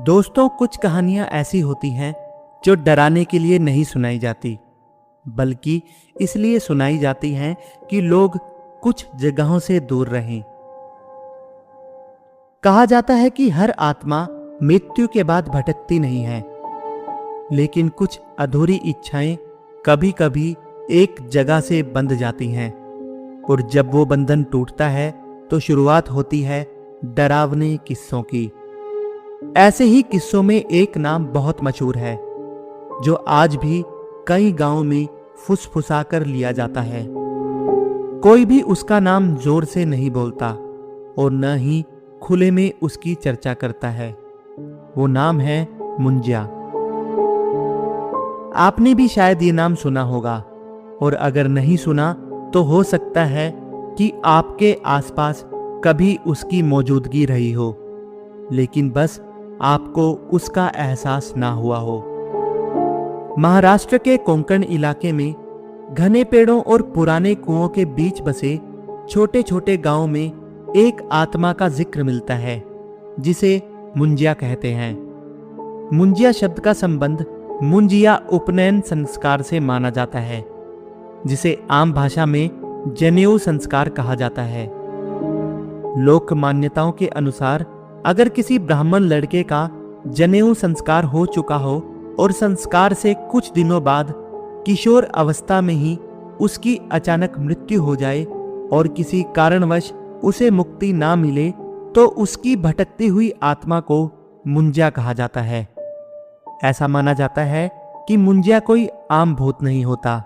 दोस्तों, कुछ कहानियां ऐसी होती हैं जो डराने के लिए नहीं सुनाई जाती, बल्कि इसलिए सुनाई जाती हैं कि लोग कुछ जगहों से दूर रहें। कहा जाता है कि हर आत्मा मृत्यु के बाद भटकती नहीं है, लेकिन कुछ अधूरी इच्छाएं कभी कभी एक जगह से बंध जाती हैं, और जब वो बंधन टूटता है तो शुरुआत होती है डरावने किस्सों की। ऐसे ही किस्सों में एक नाम बहुत मशहूर है, जो आज भी कई गांवों में फुसफुसाकर लिया जाता है। कोई भी उसका नाम जोर से नहीं बोलता और न ही खुले में उसकी चर्चा करता है। वो नाम है मुंजिया। आपने भी शायद ये नाम सुना होगा, और अगर नहीं सुना तो हो सकता है कि आपके आसपास कभी उसकी मौजूदगी रही हो, लेकिन बस आपको उसका एहसास ना हुआ हो। महाराष्ट्र के कोंकण इलाके में घने पेड़ों और पुराने कुओं के बीच बसे छोटे छोटे गांव में एक आत्मा का जिक्र मिलता है, जिसे मुंजिया कहते हैं। मुंजिया शब्द का संबंध मुंजिया उपनयन संस्कार से माना जाता है, जिसे आम भाषा में जनेऊ संस्कार कहा जाता है। लोक मान्यताओं के अनुसार अगर किसी ब्राह्मण लड़के का जनेऊ संस्कार हो चुका हो और संस्कार से कुछ दिनों बाद किशोर अवस्था में ही उसकी अचानक मृत्यु हो जाए और किसी कारणवश उसे मुक्ति ना मिले, तो उसकी भटकती हुई आत्मा को मुंजिया कहा जाता है। ऐसा माना जाता है कि मुंजिया कोई आम भूत नहीं होता,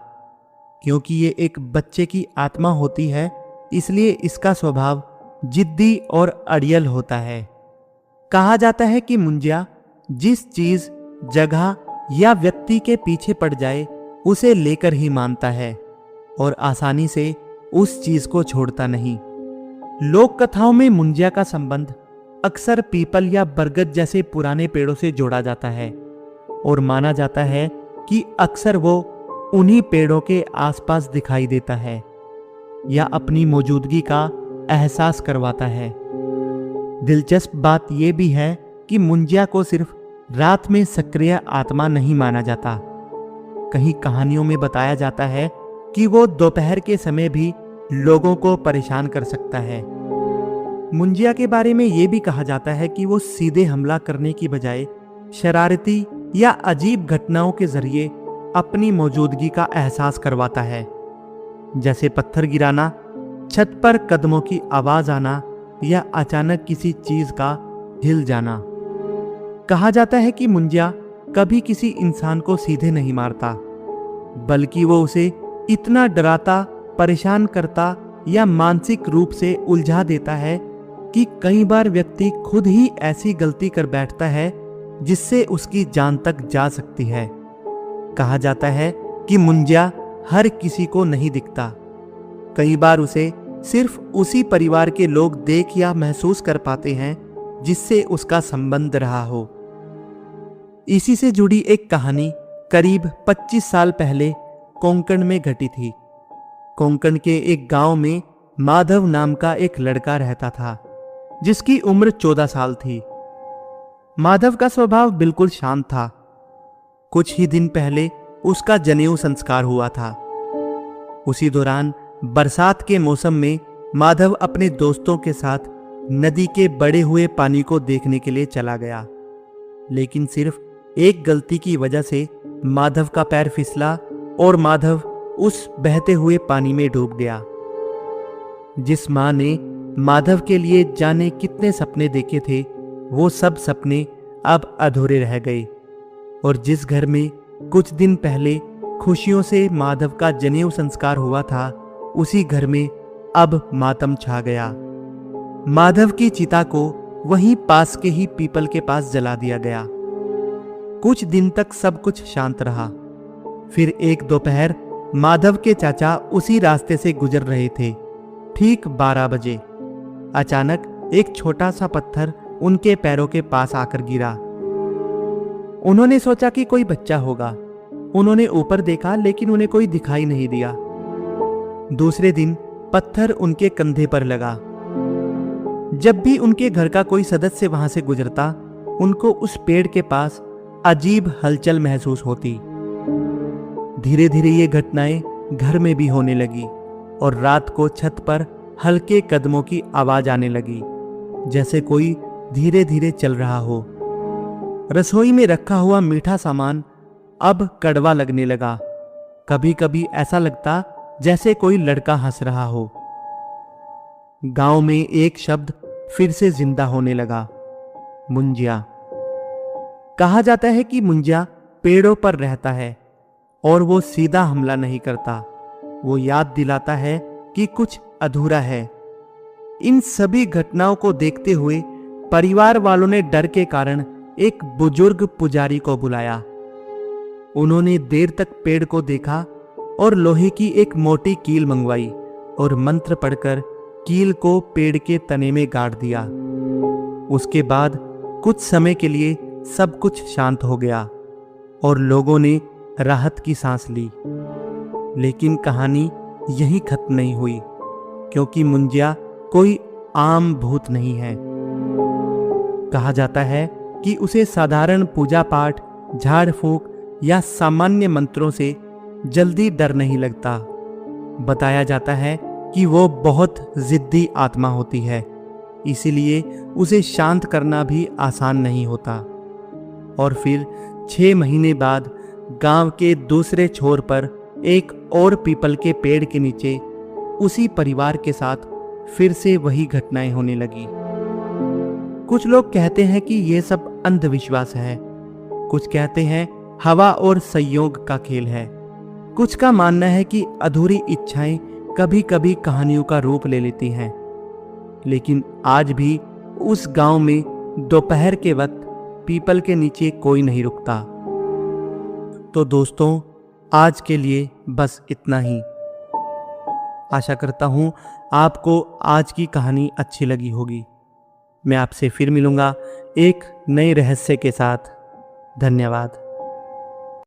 क्योंकि ये एक बच्चे की आत्मा होती है, इसलिए इसका स्वभाव जिद्दी और अड़ियल होता है। कहा जाता है कि मुंजिया जिस चीज, जगह या व्यक्ति के पीछे पड़ जाए उसे लेकर ही मानता है और आसानी से उस चीज को छोड़ता नहीं। लोक कथाओं में मुंजिया का संबंध अक्सर पीपल या बरगद जैसे पुराने पेड़ों से जोड़ा जाता है, और माना जाता है कि अक्सर वो उन्हीं पेड़ों के आसपास दिखाई देता है या अपनी मौजूदगी का एहसास करवाता है। दिलचस्प बात यह भी है कि मुंजिया को सिर्फ रात में सक्रिय आत्मा नहीं माना जाता। कहीं कहानियों में बताया जाता है कि वो दोपहर के समय भी लोगों को परेशान कर सकता है। मुंजिया के बारे में यह भी कहा जाता है कि वो सीधे हमला करने की बजाय शरारती या अजीब घटनाओं के जरिए अपनी मौजूदगी का एहसास करवाता है, जैसे पत्थर गिराना, छत पर कदमों की आवाज आना या अचानक किसी चीज का हिल जाना। कहा जाता है कि मुंजिया कभी किसी इंसान को सीधे नहीं मारता, बल्कि वो उसे इतना डराता, परेशान करता या मानसिक रूप से उलझा देता है कि कई बार व्यक्ति खुद ही ऐसी गलती कर बैठता है जिससे उसकी जान तक जा सकती है। कहा जाता है कि मुंजिया हर किसी को नहीं दिखता। कई बार उसे सिर्फ उसी परिवार के लोग देख या महसूस कर पाते हैं जिससे उसका संबंध रहा हो। इसी से जुड़ी एक कहानी करीब 25 साल पहले कोंकण में घटी थी। कोंकण के एक गांव में माधव नाम का एक लड़का रहता था, जिसकी उम्र 14 साल थी। माधव का स्वभाव बिल्कुल शांत था। कुछ ही दिन पहले उसका जनेऊ संस्कार हुआ था। उसी दौरान बरसात के मौसम में माधव अपने दोस्तों के साथ नदी के बढ़े हुए पानी को देखने के लिए चला गया, लेकिन सिर्फ एक गलती की वजह से माधव का पैर फिसला और माधव उस बहते हुए पानी में डूब गया। जिस मां ने माधव के लिए जाने कितने सपने देखे थे, वो सब सपने अब अधूरे रह गए, और जिस घर में कुछ दिन पहले खुशियों से माधव का जनेऊ संस्कार हुआ था, उसी घर में अब मातम छा गया। माधव की चिता को वहीं पास के ही पीपल के पास जला दिया गया। कुछ दिन तक सब कुछ शांत रहा। फिर एक दोपहर माधव के चाचा उसी रास्ते से गुजर रहे थे। ठीक 12 बजे अचानक एक छोटा सा पत्थर उनके पैरों के पास आकर गिरा। उन्होंने सोचा कि कोई बच्चा होगा। उन्होंने ऊपर देखा, लेकिन उन्हें कोई दिखाई नहीं दिया। दूसरे दिन पत्थर उनके कंधे पर लगा। जब भी उनके घर का कोई सदस्य वहां से गुजरता, उनको उस पेड़ के पास अजीब हलचल महसूस होती। धीरे धीरे ये घटनाएं घर में भी होने लगी और रात को छत पर हल्के कदमों की आवाज आने लगी, जैसे कोई धीरे धीरे चल रहा हो। रसोई में रखा हुआ मीठा सामान अब कड़वा लगने लगा। कभी कभी ऐसा लगता जैसे कोई लड़का हंस रहा हो। गांव में एक शब्द फिर से जिंदा होने लगा, मुंजिया। कहा जाता है कि मुंजिया पेड़ों पर रहता है और वो सीधा हमला नहीं करता, वो याद दिलाता है कि कुछ अधूरा है। इन सभी घटनाओं को देखते हुए परिवार वालों ने डर के कारण एक बुजुर्ग पुजारी को बुलाया। उन्होंने देर तक पेड़ को देखा और लोहे की एक मोटी कील मंगवाई और मंत्र पढ़कर कील को पेड़ के तने में गाड़ दिया। उसके बाद कुछ समय के लिए सब कुछ शांत हो गया और लोगों ने राहत की सांस ली। लेकिन कहानी यहीं खत्म नहीं हुई, क्योंकि मुंजिया कोई आम भूत नहीं है। कहा जाता है कि उसे साधारण पूजा पाठ, झाड़ फूंक या सामान्य मंत्रों से जल्दी डर नहीं लगता। बताया जाता है कि वो बहुत जिद्दी आत्मा होती है, इसीलिए उसे शांत करना भी आसान नहीं होता। और फिर 6 महीने बाद गांव के दूसरे छोर पर एक और पीपल के पेड़ के नीचे उसी परिवार के साथ फिर से वही घटनाएं होने लगी। कुछ लोग कहते हैं कि यह सब अंधविश्वास है, कुछ कहते हैं हवा और संयोग का खेल है, कुछ का मानना है कि अधूरी इच्छाएं कभी कभी कहानियों का रूप ले लेती हैं। लेकिन आज भी उस गांव में दोपहर के वक्त पीपल के नीचे कोई नहीं रुकता। तो दोस्तों, आज के लिए बस इतना ही। आशा करता हूं आपको आज की कहानी अच्छी लगी होगी। मैं आपसे फिर मिलूंगा एक नए रहस्य के साथ। धन्यवाद।